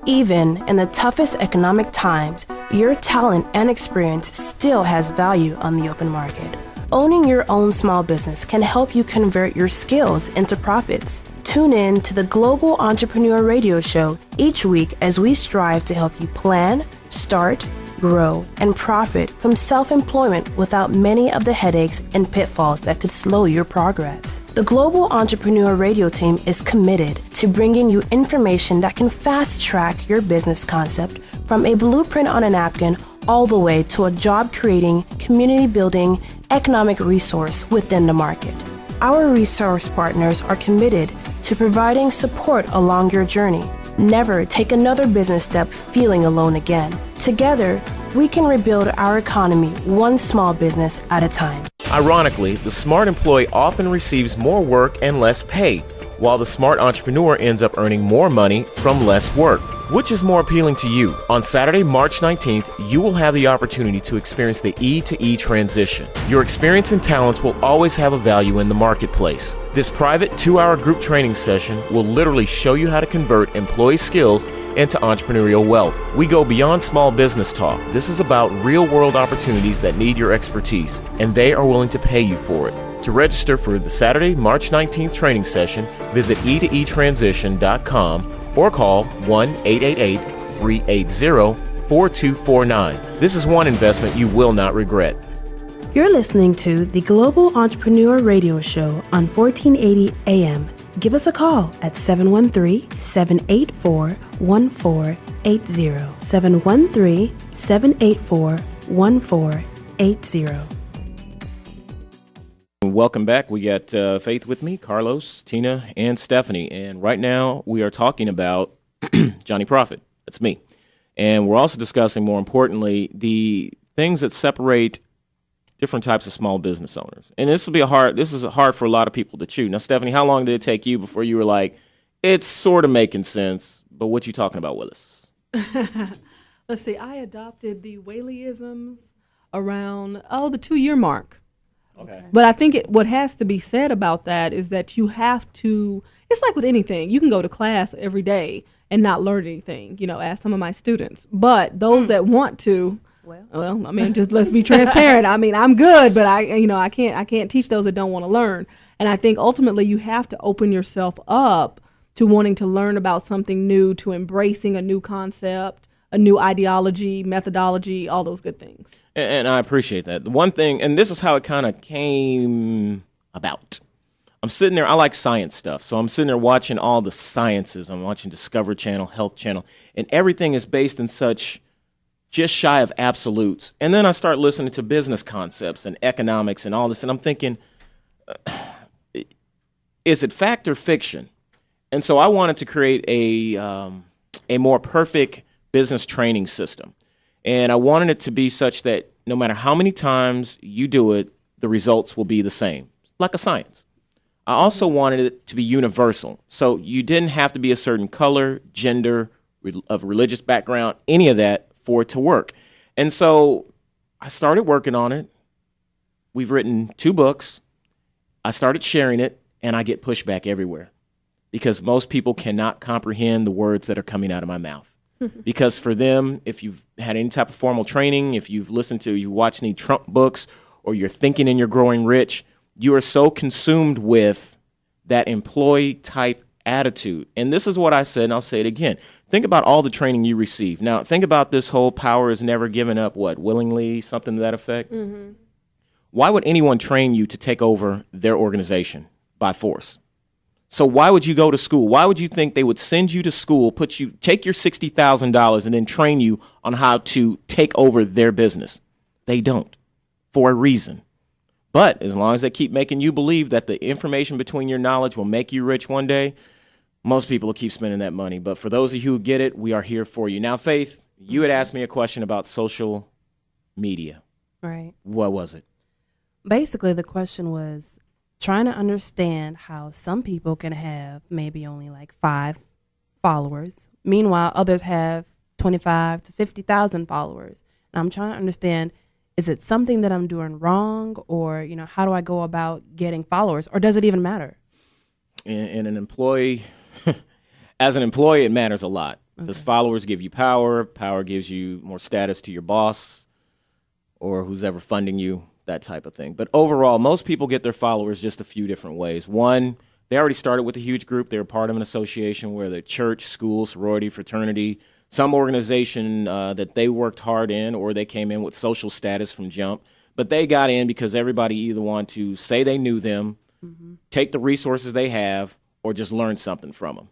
Even in the toughest economic times, your talent and experience still has value on the open market. Owning your own small business can help you convert your skills into profits. Tune in to the Global Entrepreneur Radio Show each week as we strive to help you plan, start, grow, and profit from self-employment without many of the headaches and pitfalls that could slow your progress. The Global Entrepreneur Radio team is committed to bringing you information that can fast-track your business concept from a blueprint on a napkin all the way to a job-creating, community-building, economic resource within the market. Our resource partners are committed to providing support along your journey. Never take another business step feeling alone again. Together, we can rebuild our economy one small business at a time. Ironically, the smart employee often receives more work and less pay, while the smart entrepreneur ends up earning more money from less work. Which is more appealing to you? On Saturday, March 19th, you will have the opportunity to experience the E to E transition. Your experience and talents will always have a value in the marketplace. This private 2-hour group training session will literally show you how to convert employee skills into entrepreneurial wealth. We go beyond small business talk. This is about real-world opportunities that need your expertise, and they are willing to pay you for it. To register for the Saturday, March 19th training session, visit e2etransition.com or call 1-888-380-4249. This is one investment you will not regret. You're listening to the Global Entrepreneur Radio Show on 1480 AM. Give us a call at 713-784-1480. 713-784-1480. Welcome back. We got Faith with me, Carlos, Tina, and Stephanie. And right now we are talking about Jonyprofit. That's me. And we're also discussing, more importantly, the things that separate different types of small business owners. And this is hard for a lot of people to chew. Now, Stephanie, how long did it take you before you were like, it's sort of making sense, but what you talking about, Willis? Let's see. I adopted the Whaleyisms around, the 2-year mark. Okay. But I think what has to be said about that is that you have to, it's like with anything. You can go to class every day and not learn anything, ask some of my students. But those that want to, just let's be transparent. I'm good, but I can't teach those that don't want to learn. And I think ultimately you have to open yourself up to wanting to learn about something new, to embracing a new concept, a new ideology, methodology, all those good things. And I appreciate that. The one thing, and this is how it kind of came about. I'm sitting there, I like science stuff, so I'm sitting there watching all the sciences. I'm watching Discovery Channel, Health Channel, and everything is based in such just shy of absolutes. And then I start listening to business concepts and economics and all this, and I'm thinking, is it fact or fiction? And so I wanted to create a more perfect business training system. And I wanted it to be such that no matter how many times you do it, the results will be the same, like a science. I also wanted it to be universal. So you didn't have to be a certain color, gender, of religious background, any of that for it to work. And so I started working on it. We've written 2 books. I started sharing it, and I get pushback everywhere because most people cannot comprehend the words that are coming out of my mouth. Because for them, if you've had any type of formal training, if you watch any Trump books, or you're thinking and you're growing rich, you are so consumed with that employee type attitude. And this is what I said, and I'll say it again. Think about all the training you receive. Now, think about this whole power is never given up, willingly, something to that effect. Mm-hmm. Why would anyone train you to take over their organization by force? So why would you go to school? Why would you think they would send you to school, take your $60,000 and then train you on how to take over their business? They don't, for a reason. But as long as they keep making you believe that the information between your knowledge will make you rich one day, most people will keep spending that money. But for those of you who get it, we are here for you. Now, Faith, you had asked me a question about social media. Right. What was it? Basically, the question was trying to understand how some people can have maybe only like 5 followers. Meanwhile, others have 25 to 50,000 followers. And I'm trying to understand, is it something that I'm doing wrong, or, how do I go about getting followers, or does it even matter? And an employee, as an employee, it matters a lot. Because followers give you power. Power gives you more status to your boss or who's ever funding you, that type of thing. But overall, most people get their followers just a few different ways. One, they already started with a huge group. They're part of an association, whether church, school, sorority, fraternity, some organization that they worked hard in, or they came in with social status from jump. But they got in because everybody either wanted to say they knew them, take the resources they have, or just learn something from them.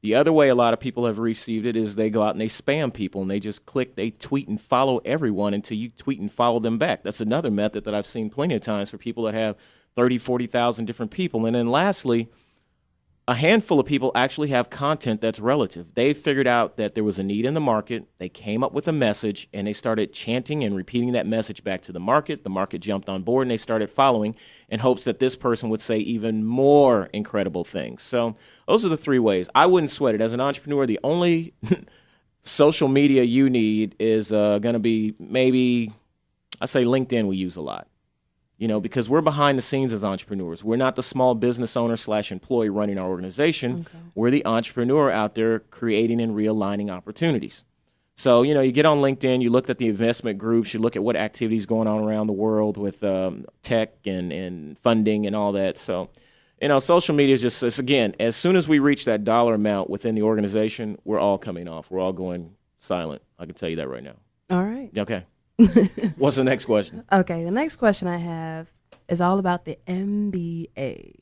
The other way a lot of people have received it is they go out and they spam people and they just click, they tweet and follow everyone until you tweet and follow them back. That's another method that I've seen plenty of times for people that have 30, 40,000 different people. And then lastly, a handful of people actually have content that's relative. They figured out that there was a need in the market. They came up with a message, and they started chanting and repeating that message back to the market. The market jumped on board, and they started following in hopes that this person would say even more incredible things. So those are the three ways. I wouldn't sweat it. As an entrepreneur, the only social media you need is going to be maybe, I say LinkedIn we use a lot. Because we're behind the scenes as entrepreneurs. We're not the small business owner / employee running our organization. Okay. We're the entrepreneur out there creating and realigning opportunities. So, you get on LinkedIn, you look at the investment groups, you look at what activities going on around the world with tech and funding and all that. So, social media is just, again, as soon as we reach that dollar amount within the organization, we're all coming off. We're all going silent. I can tell you that right now. All right. Okay. What's the next question? Okay, the next question I have is all about the MBA.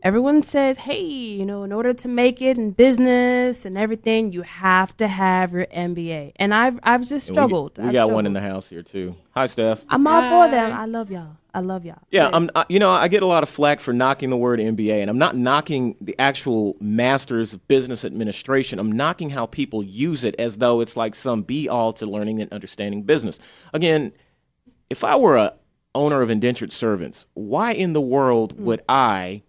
Everyone says, hey, in order to make it in business and everything, you have to have your MBA. And I've just struggled. We got one in the house here too. Hi, Steph. I'm all for them. I love y'all. Yeah, I get a lot of flack for knocking the word MBA, and I'm not knocking the actual Master's of Business Administration. I'm knocking how people use it as though it's like some be-all to learning and understanding business. Again, if I were a owner of indentured servants, why in the world would I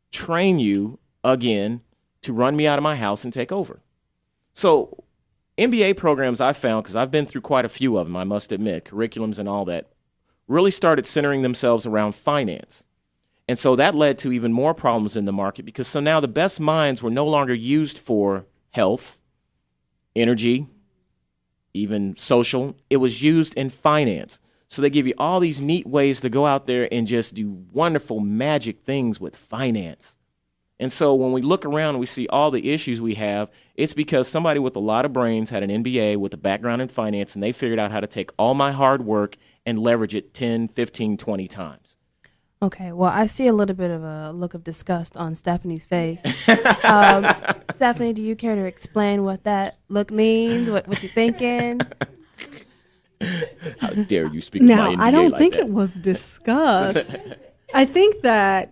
train you again to run me out of my house and take over? So MBA programs I found, because I've been through quite a few of them, I must admit, curriculums and all that, really started centering themselves around finance. And so that led to even more problems in the market, because so now the best minds were no longer used for health, energy, even social. It was used in finance. So they give you all these neat ways to go out there and just do wonderful magic things with finance. And so when we look around and we see all the issues we have, it's because somebody with a lot of brains had an MBA with a background in finance, and they figured out how to take all my hard work and leverage it 10, 15, 20 times. Okay, well, I see a little bit of a look of disgust on Stephanie's face. Stephanie, do you care to explain what that look means, what you're thinking? How dare you speak about my MBA I don't like think that. it was disgust. I think that,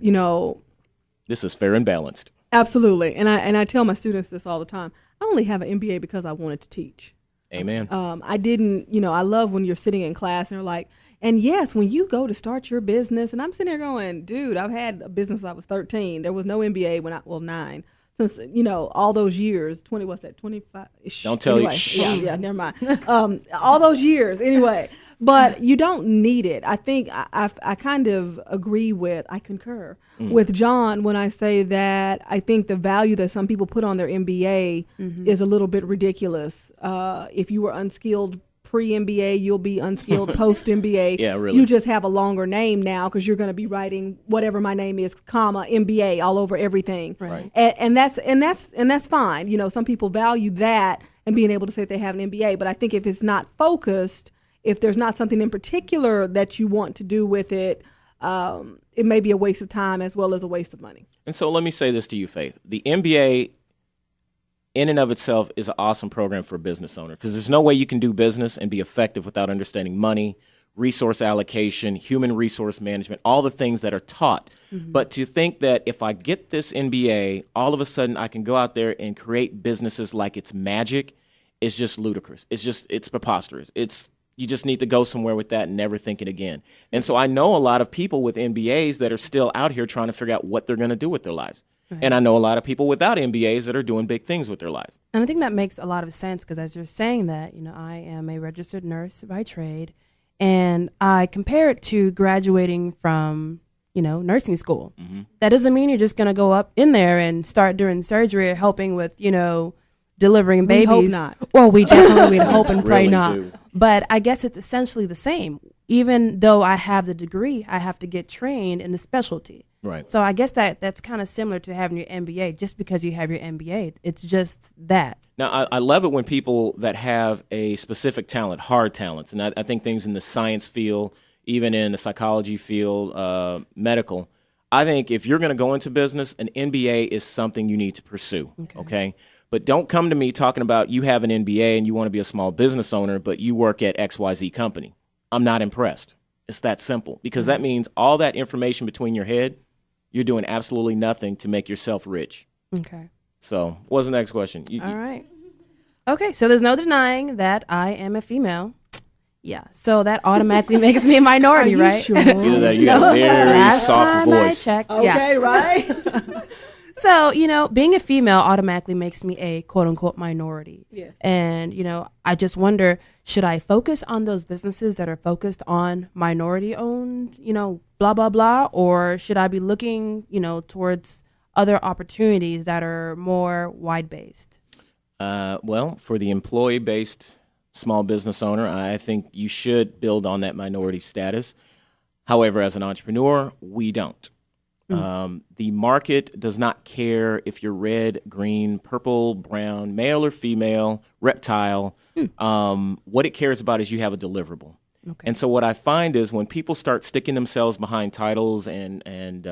this is fair and balanced. Absolutely. And I tell my students this all the time. I only have an MBA because I wanted to teach. Amen. I didn't, I love when you're sitting in class and they're like, and yes, when you go to start your business, and I'm sitting there going, dude, I've had a business since I was 13. There was no MBA when 9. Since, all those years, 25? Don't tell anyway, you. Yeah, never mind. All those years, anyway. But you don't need it. I think I kind of I concur with John when I say that I think the value that some people put on their MBA is a little bit ridiculous. If you were unskilled pre-MBA, you'll be unskilled post-MBA. Yeah, really. You just have a longer name now because you're going to be writing whatever my name is, comma, MBA all over everything. Right. And that's fine. Some people value that and being able to say they have an MBA. But I think if it's not focused, if there's not something in particular that you want to do with it, it may be a waste of time as well as a waste of money. And so let me say this to you, Faith. The MBA in and of itself is an awesome program for a business owner, because there's no way you can do business and be effective without understanding money, resource allocation, human resource management, all the things that are taught. But to think that if I get this MBA, all of a sudden I can go out there and create businesses like it's magic is just ludicrous. It's preposterous. You just need to go somewhere with that and never think it again. And so I know a lot of people with MBAs that are still out here trying to figure out what they're going to do with their lives. Right. And I know a lot of people without MBAs that are doing big things with their life. And I think that makes a lot of sense, because as you're saying that, I am a registered nurse by trade, and I compare it to graduating from, nursing school. That doesn't mean you're just going to go up in there and start doing surgery or helping with, delivering We babies. hope not. Well, we definitely would hope and pray Really not. do. But I guess it's essentially the same. Even though I have the degree, I have to get trained in the specialty. Right. So I guess that's kind of similar to having your MBA. Just because you have your MBA, it's just that. Now, I love it when people that have a specific talent, hard talents, and I think things in the science field, even in the psychology field, medical, I think if you're going to go into business, an MBA is something you need to pursue, okay? But don't come to me talking about you have an MBA and you want to be a small business owner, but you work at XYZ company. I'm not impressed. It's that simple, because that means all that information between your head, you're doing absolutely nothing to make yourself rich. Okay. So what's the next question? All right. Okay, so there's no denying that I am a female. Yeah, so that automatically makes me a minority, right? Sure? Either that, you got a very Last soft time voice. I checked, Okay, right? So, being a female automatically makes me a quote unquote minority. Yes. And, I just wonder, should I focus on those businesses that are focused on minority owned, blah, blah, blah? Or should I be looking, towards other opportunities that are more wide based? Well, for the employee-based small business owner, I think you should build on that minority status. However, as an entrepreneur, we don't. The market does not care if you're red, green, purple, brown, male or female, reptile. What it cares about is you have a deliverable. Okay. And so what I find is when people start sticking themselves behind titles and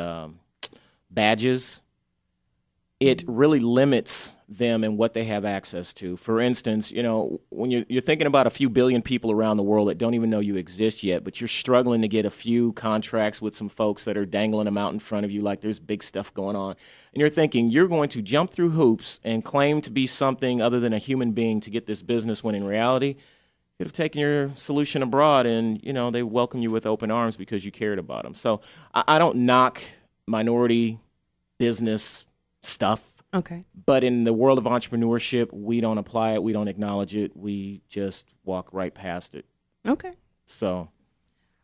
badges, it really limits them and what they have access to. For instance, when you're thinking about a few billion people around the world that don't even know you exist yet, but you're struggling to get a few contracts with some folks that are dangling them out in front of you like there's big stuff going on. And you're thinking you're going to jump through hoops and claim to be something other than a human being to get this business, when in reality, you could have taken your solution abroad and, they welcome you with open arms because you cared about them. So I don't knock minority business stuff. Okay. But in the world of entrepreneurship, we don't apply it. We don't acknowledge it. We just walk right past it. Okay. So,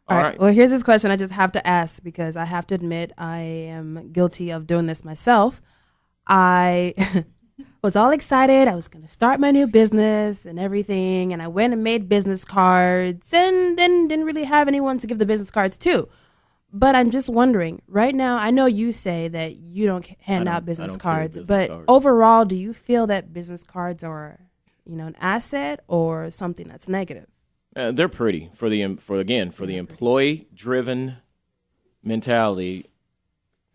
all right. Well, here's this question I just have to ask because I have to admit I am guilty of doing this myself. I was all excited. I was going to start my new business and everything. And I went and made business cards and then didn't really have anyone to give the business cards to. But I'm just wondering, right now, I know you say that you don't hand out business cards, but overall, do you feel that business cards are, an asset or something that's negative? They're pretty for the employee-driven mentality.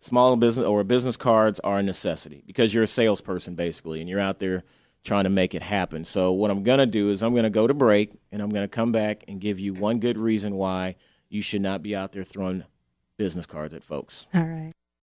Small business or business cards are a necessity because you're a salesperson basically, and you're out there trying to make it happen. So what I'm gonna do is I'm gonna go to break, and I'm gonna come back and give you one good reason why you should not be out there throwing business cards at folks. All right.